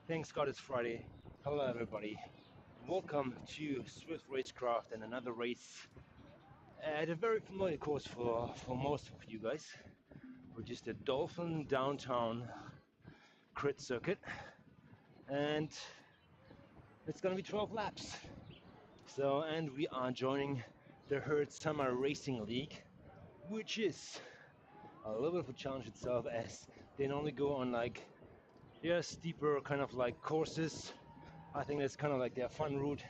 Thanks God it's Friday. Hello everybody. Welcome to ZwiftRaceCraft and another race at a very familiar course for most of you guys, which is the Dolphin downtown crit circuit, and it's gonna be 12 laps. So, and we are joining the Herd Summer Racing League, which is a little bit of a challenge itself, as they normally go on like steeper kind of like courses. I think that's kind of like their fun route,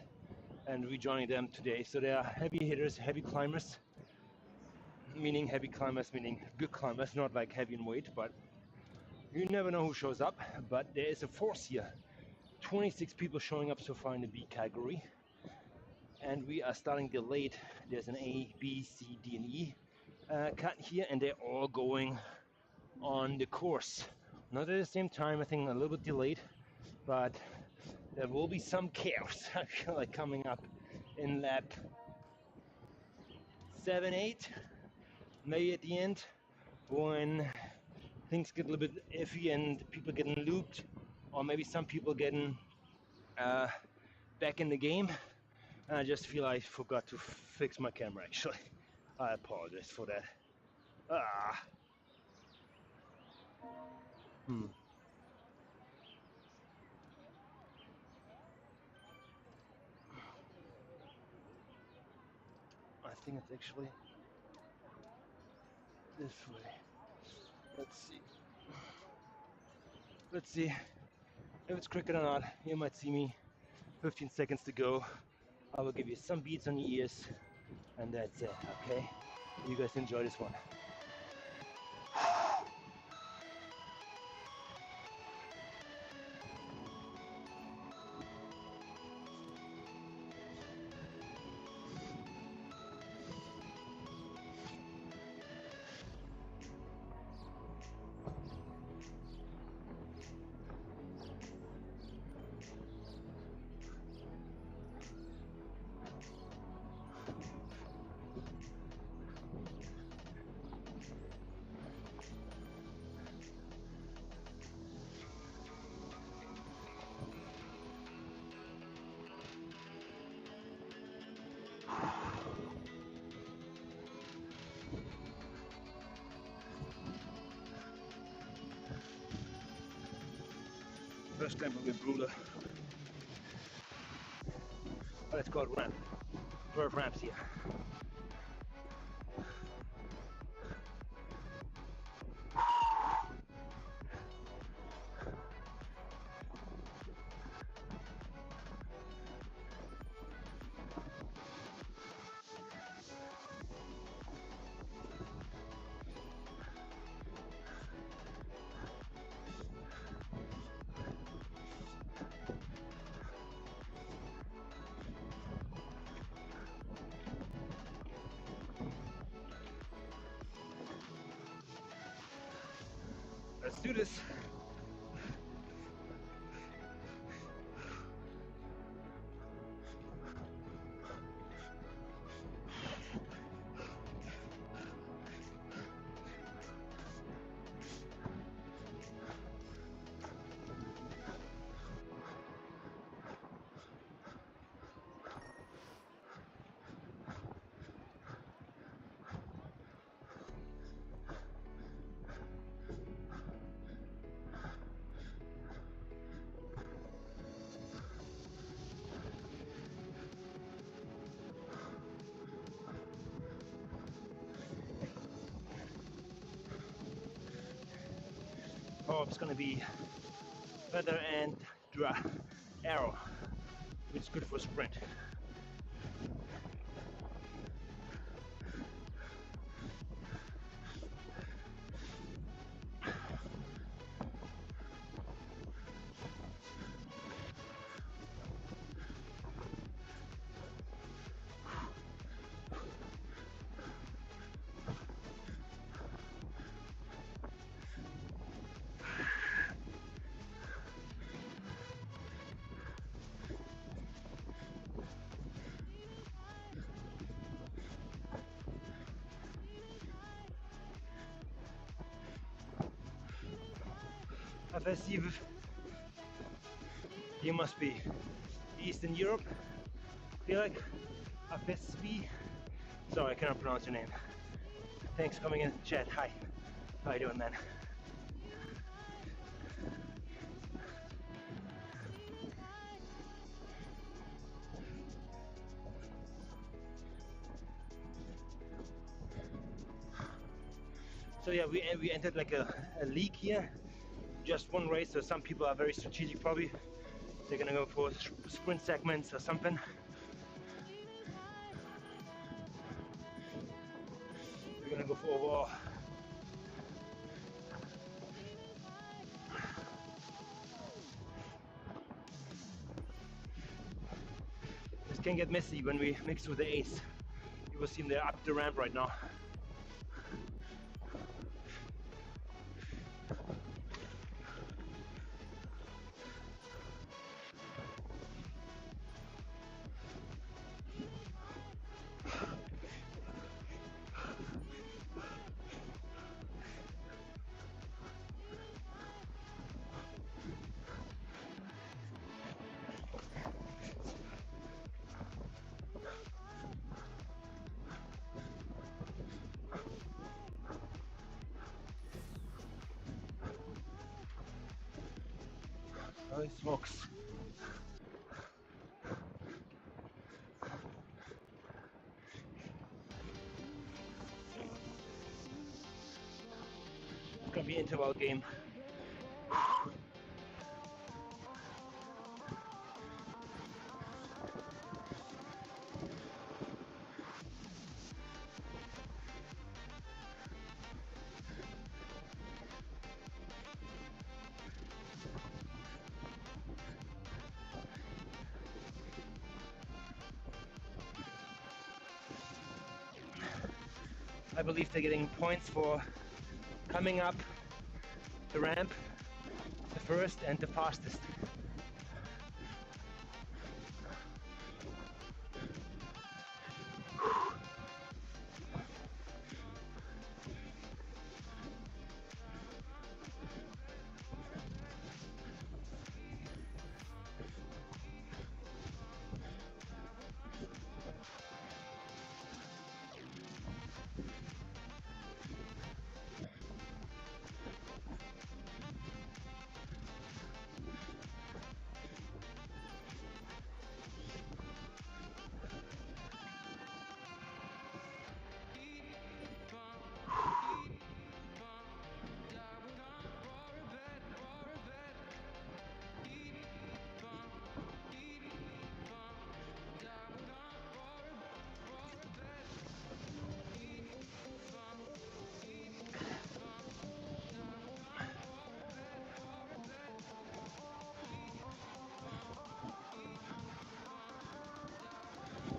and we're joining them today. So they are heavy hitters, heavy climbers, meaning good climbers, not like heavy in weight, but you never know who shows up. But there is a force here, 26 people showing up so far in the B category, and we are starting delayed. There's an A, B, C, D, and E cut here, and they're all going on the course. Not at the same time, I think a little bit delayed, but there will be some chaos I feel like coming up in lap 7, 8, maybe at the end, when things get a little bit iffy and people getting looped, or maybe some people getting back in the game. And I just feel I forgot to fix my camera actually. I apologize for that. I think it's actually this way. Let's see if it's cricket or not. You might see me 15 seconds to go. I will give you some beats on your ears, and that's it, okay? You guys enjoy this one. First climb will be brutal, but it's called ramp. 12 ramps here. Let's do this. Oh, it's gonna be feather and arrow, which is good for sprint. Afesiv. You must be Eastern Europe. I feel like Afesvi. Sorry, I cannot pronounce your name. Thanks for coming in the chat. Hi. How you doing, man? So yeah, we entered like a league here. Just one race, so some people are very strategic probably. They're gonna go for sprint segments or something. We're gonna go for overall. This can get messy when we mix with the ace. You will see they're up the ramp right now. Holy smokes. It's gonna be an interval game. I believe they're getting points for coming up the ramp the first and the fastest.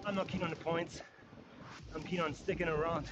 I'm not keen on the points. I'm keen on sticking around.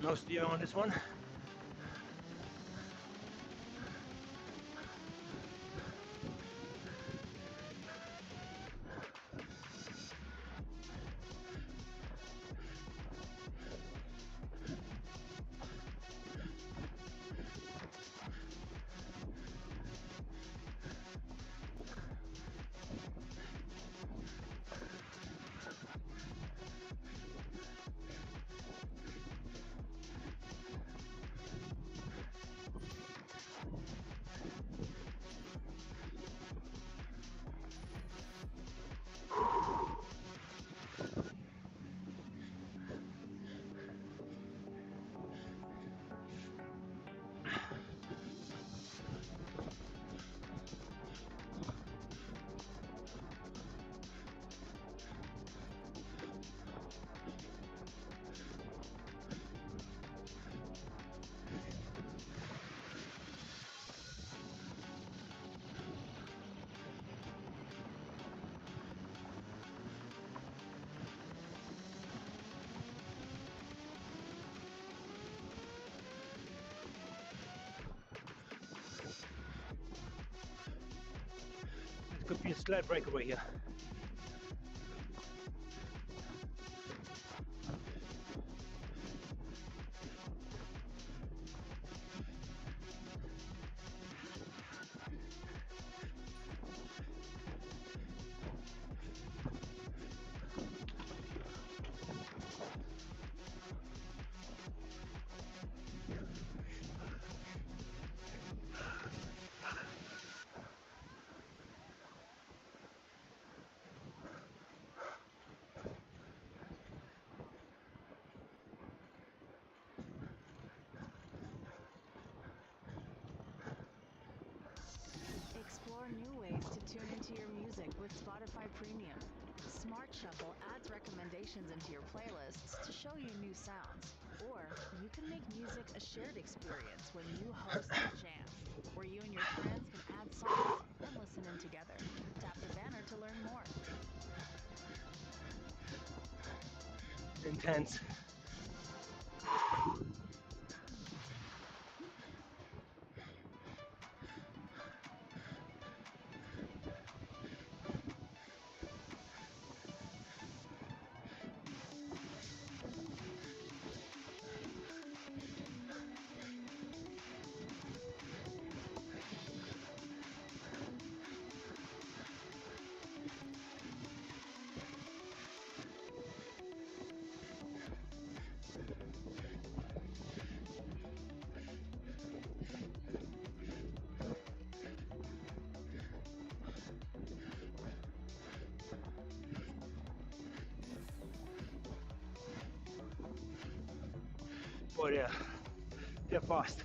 No steer on this one. Could be a slight breakaway here. Explore new ways to tune into your music with Spotify Premium. Smart Shuffle adds recommendations into your playlists to show you new sounds. Or you can make music a shared experience when you host Jams, where you and your friends can add songs and listen in together. Tap the banner to learn more. Intense. Boy, they're fast.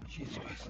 Jesus Christ.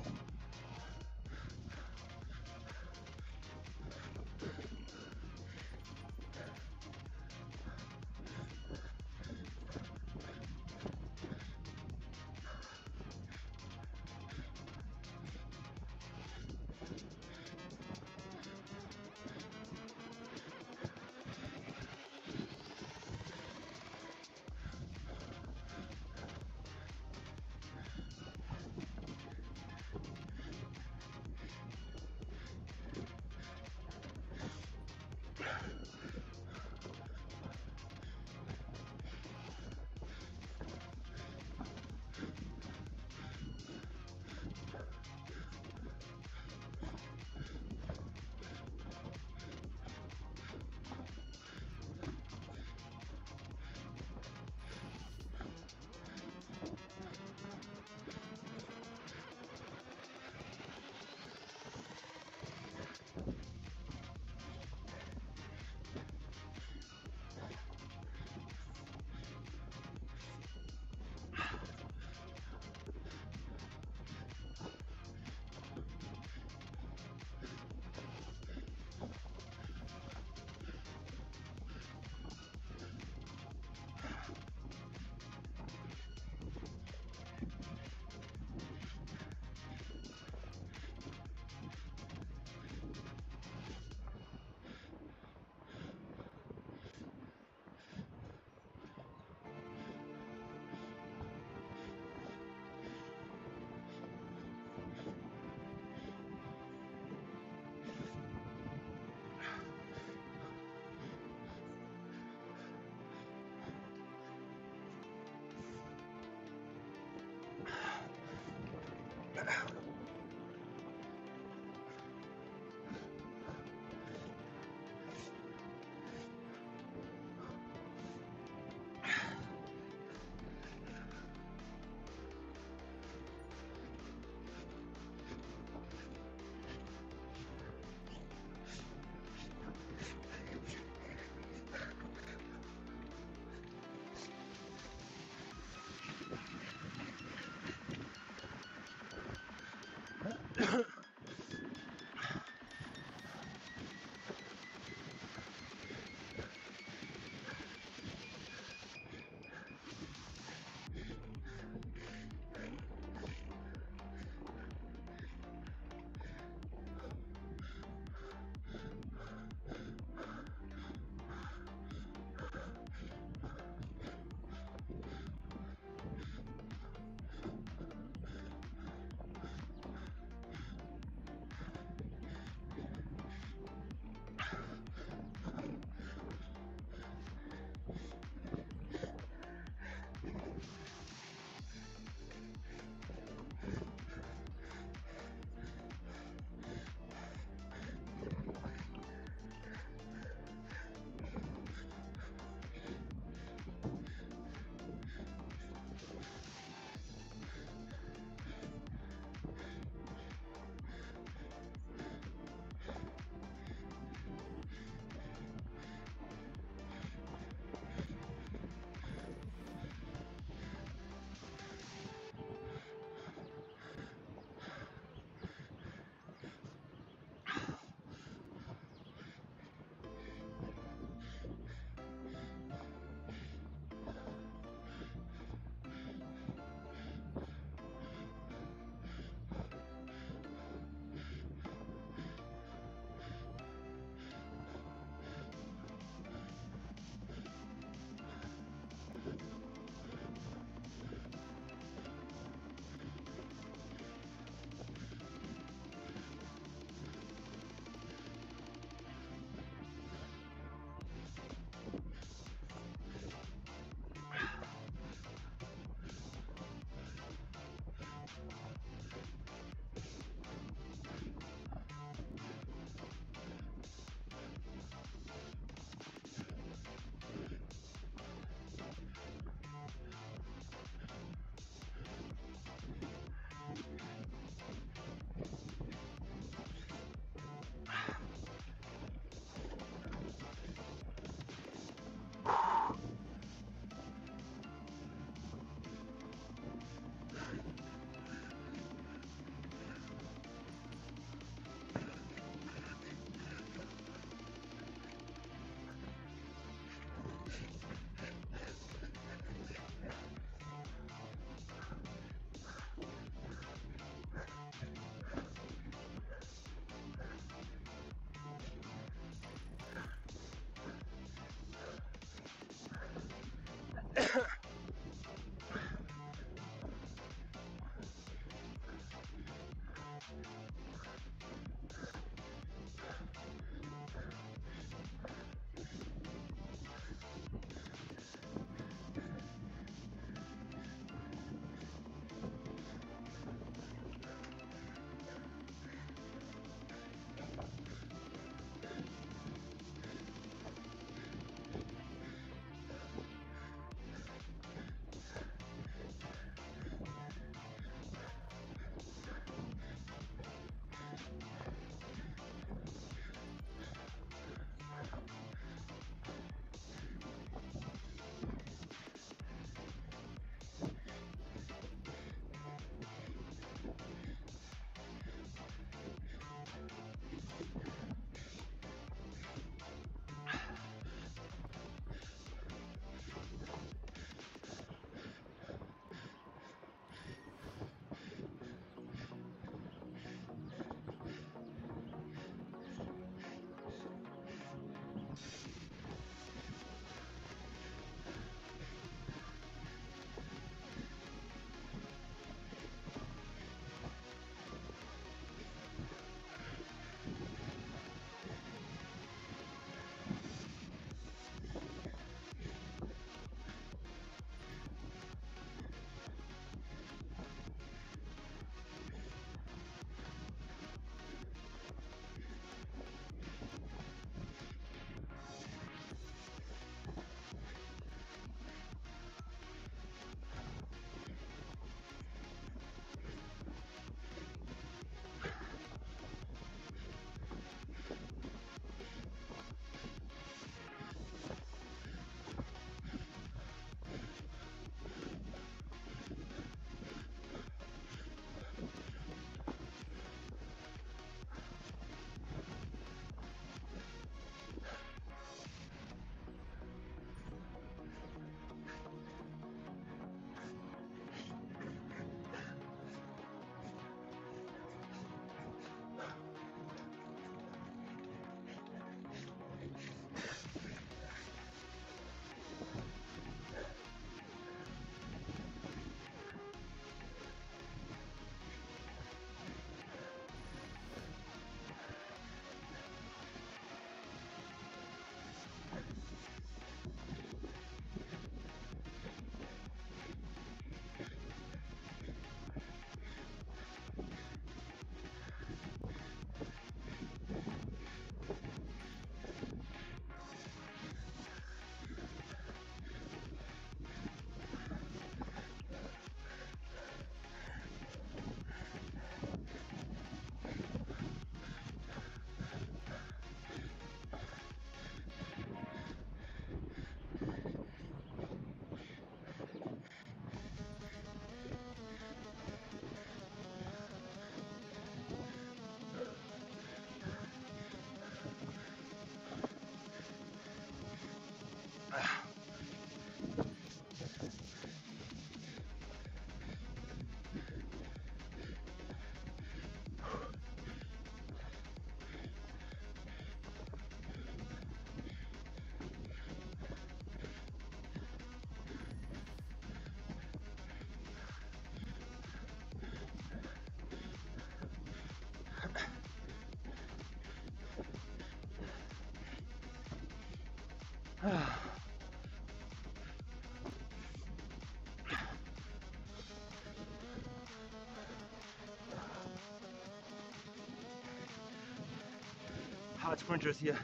hard sprinters here.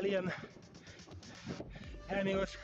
Liam. Hey amigos.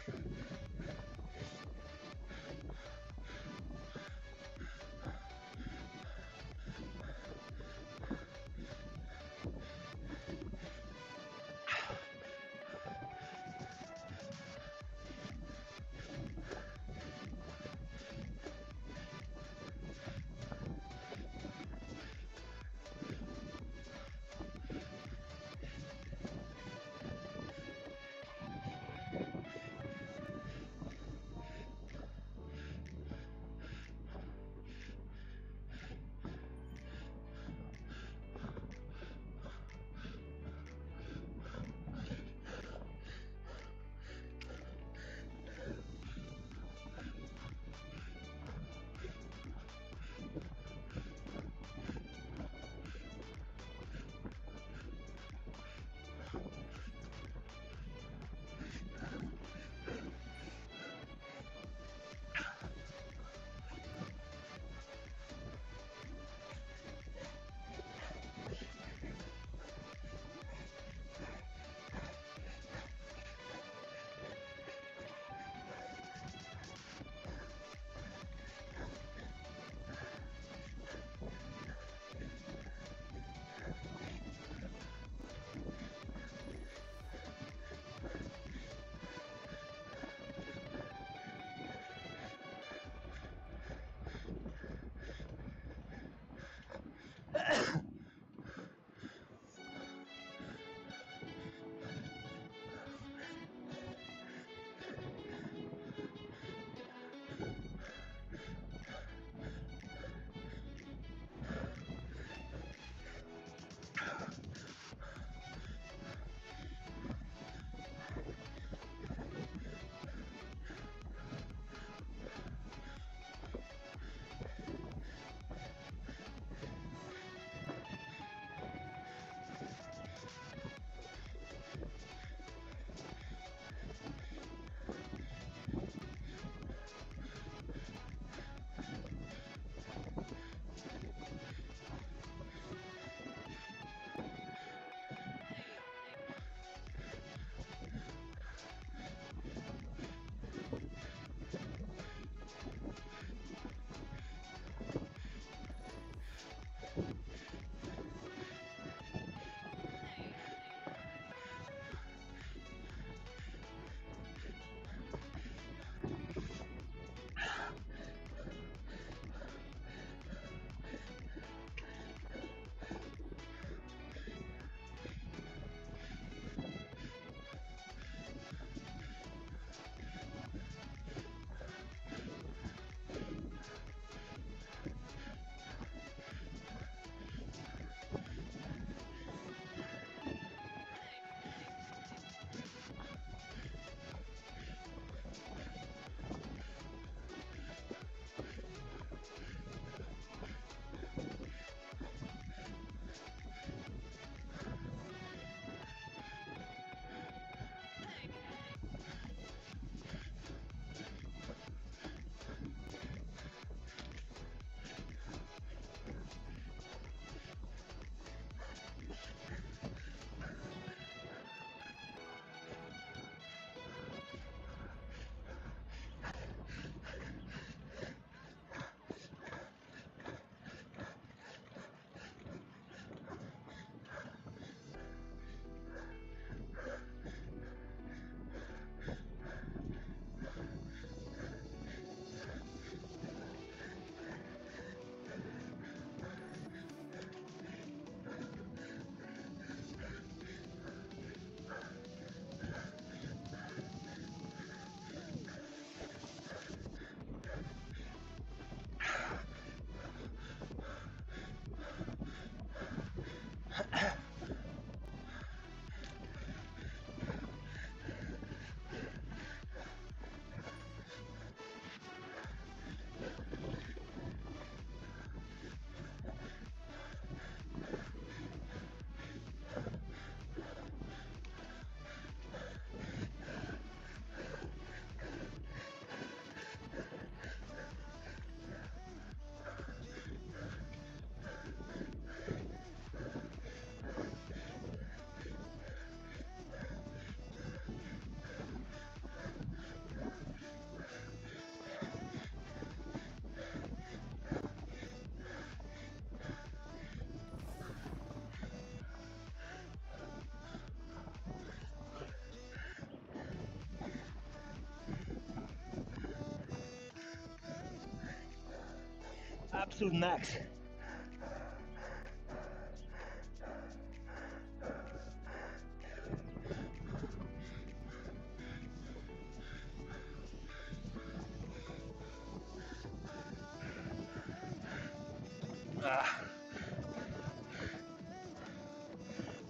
absolute max.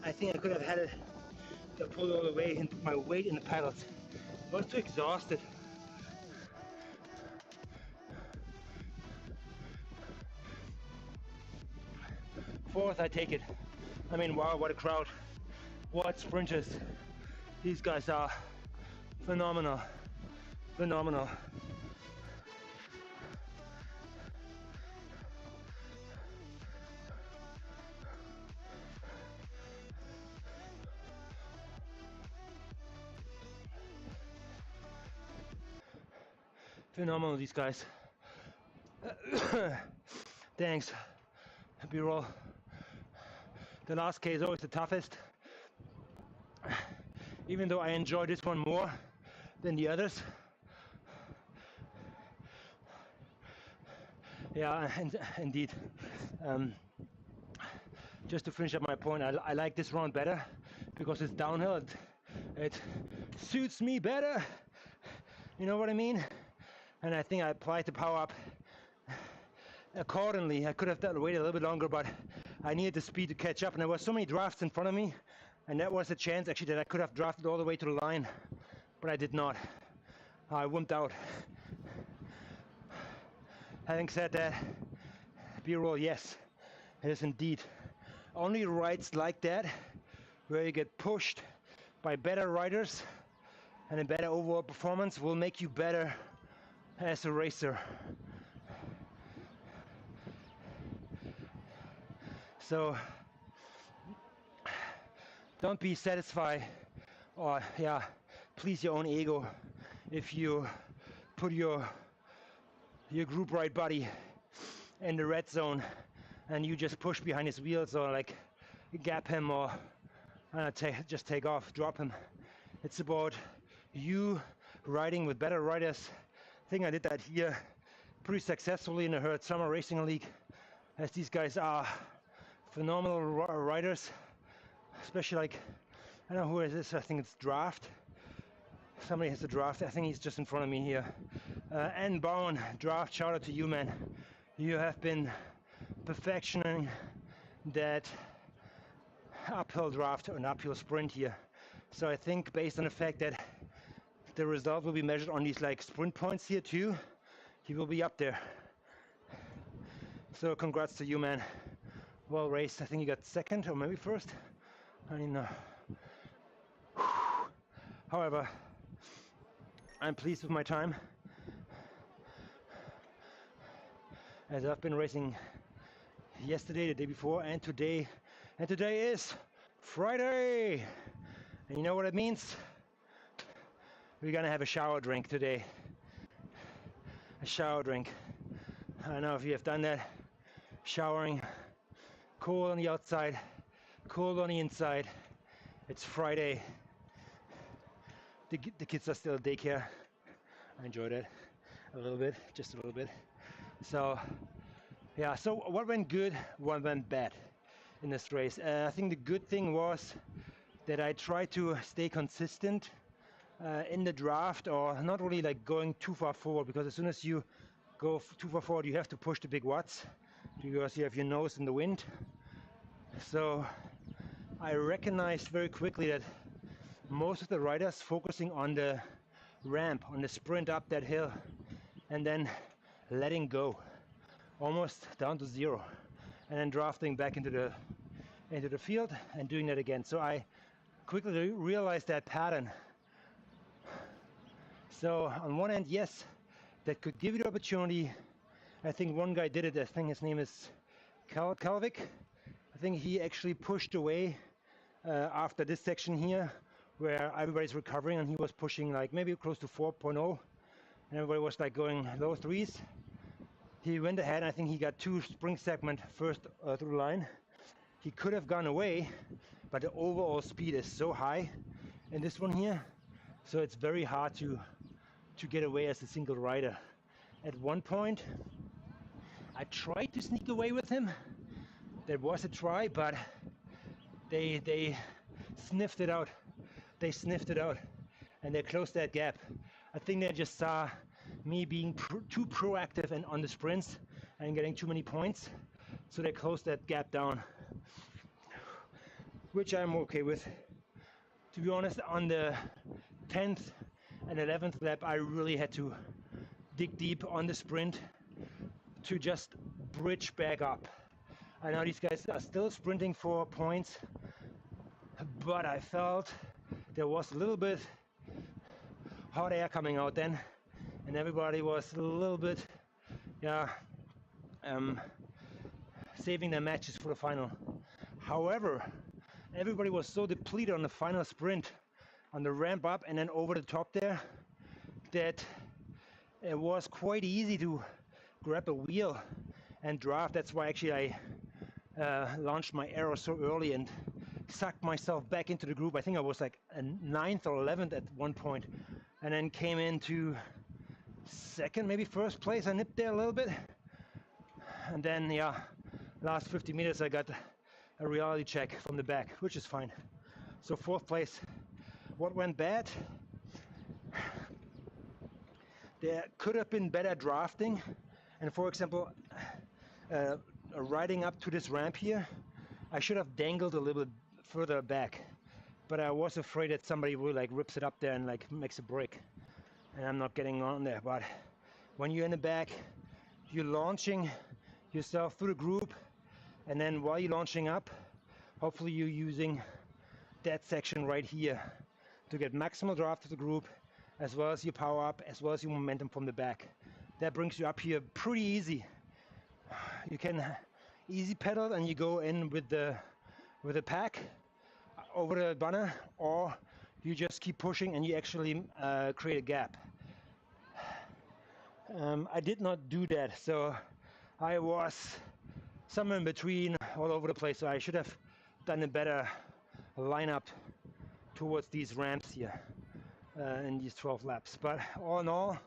I think I could have had it to pull all the way and put my weight in the pedals. I was too exhausted. Fourth, I take it. I mean, wow, what a crowd. What sprinters. These guys are phenomenal. Phenomenal. Phenomenal, these guys. Thanks, B-roll. The last K is always the toughest. Even though I enjoy this one more than the others. Yeah, indeed. Just to finish up my point, I like this round better because it's downhill. It suits me better. You know what I mean? And I think I applied the power up accordingly. I could have waited a little bit longer, but I needed the speed to catch up. And there were so many drafts in front of me, and that was a chance actually that I could have drafted all the way to the line, but I did not. I wimped out. Having said that, B-roll, yes, it is indeed. Only rides like that, where you get pushed by better riders and a better overall performance, will make you better as a racer. So don't be satisfied or please your own ego if you put your group ride buddy in the red zone and you just push behind his wheels or like gap him or just take off, drop him. It's about you riding with better riders. I think I did that here pretty successfully in the Herd Summer Racing League, as these guys are phenomenal riders, especially like, I don't know who is this, I think it's Draft. Somebody has a Draft, I think he's just in front of me here. N. Bowen, Draft, shout out to you, man. You have been perfectioning that uphill draft or an uphill sprint here. So I think based on the fact that the result will be measured on these like sprint points here too, he will be up there. So congrats to you, man. Well raced. I think you got second or maybe first. I don't know. However, I'm pleased with my time, as I've been racing yesterday, the day before, and today. And today is Friday. And you know what it means? We're gonna have a shower drink today. A shower drink. I don't know if you have done that. Showering. Cold on the outside, cold on the inside. It's Friday. The kids are still at daycare. I enjoyed it a little bit, just a little bit. So, yeah, so what went good, what went bad in this race? I think the good thing was that I tried to stay consistent in the draft, or not really like going too far forward, because as soon as you go too far forward, you have to push the big watts because you have your nose in the wind. So I recognized very quickly that most of the riders focusing on the ramp, on the sprint up that hill, and then letting go almost down to zero, and then drafting back into the field and doing that again. So I quickly realized that pattern. So on one end, yes, that could give you the opportunity. I think one guy did it. I think his name is Kalvik. I think he actually pushed away after this section here, where everybody's recovering, and he was pushing like maybe close to 4.0, and everybody was like going low threes. He went ahead, and I think he got two spring segment first through the line. He could have gone away, but the overall speed is so high in this one here, so it's very hard to get away as a single rider. At one point, I tried to sneak away with him. There was a try, but they sniffed it out. They sniffed it out, and they closed that gap. I think they just saw me being too proactive and on the sprints and getting too many points, so they closed that gap down, which I'm okay with. To be honest, on the 10th and 11th lap, I really had to dig deep on the sprint to just bridge back up. I know these guys are still sprinting for points, but I felt there was a little bit hot air coming out then, and everybody was a little bit, saving their matches for the final. However, everybody was so depleted on the final sprint, on the ramp up and then over the top there, that it was quite easy to grab a wheel and draft. That's why actually I launched my arrow so early and sucked myself back into the group. I think I was like a 9th or 11th at one point, and then came into second, maybe first place. I nipped there a little bit, and then last 50 meters I got a reality check from the back, which is fine. So 4th place. What went bad? There could have been better drafting, and for example, riding up to this ramp here, I should have dangled a little bit further back, but I was afraid that somebody will like rips it up there and like makes a break, and I'm not getting on there. But when you're in the back, you're launching yourself through the group, and then while you're launching up, hopefully you're using that section right here to get maximal draft of the group, as well as your power up, as well as your momentum from the back. That brings you up here pretty easy. You can easy pedal and you go in with the pack over the banner, or you just keep pushing and you actually create a gap. I did not do that, so I was somewhere in between, all over the place. So I should have done a better lineup towards these ramps here in these 12 laps. But all in all,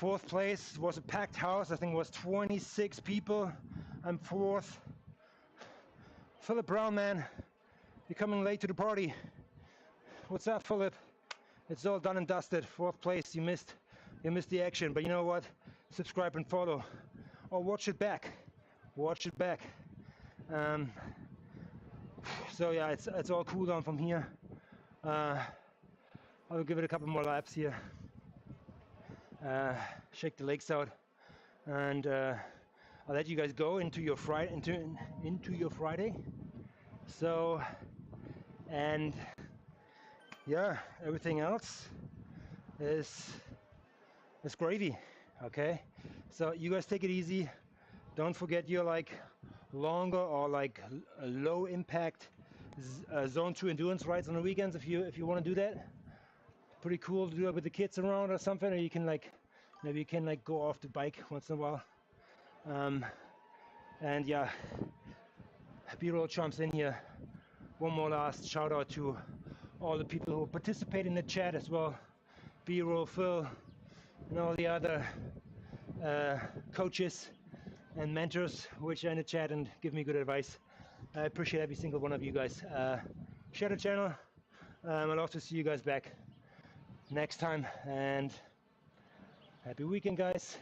4th place was a packed house. I think it was 26 people. I'm 4th. Philip Brown, man, you're coming late to the party. What's up, Philip? It's all done and dusted. 4th place. You missed the action, but you know what? Subscribe and follow, or watch it back. Watch it back. So yeah, it's all cool down from here. I'll give it a couple more laps here. Shake the legs out, and I'll let you guys go into your Friday. Into your Friday. So, and yeah, everything else is gravy. Okay, so you guys take it easy. Don't forget your like longer or like low impact zone 2 endurance rides on the weekends if you want to do that. Pretty cool to do it with the kids around or something, or you can like maybe you can like go off the bike once in a while. And yeah, B-roll chumps in here. One more last shout out to all the people who participate in the chat as well. B-roll Phil and all the other coaches and mentors which are in the chat and give me good advice. I appreciate every single one of you guys. Share the channel. I'd love to see you guys back next time, and happy weekend, guys.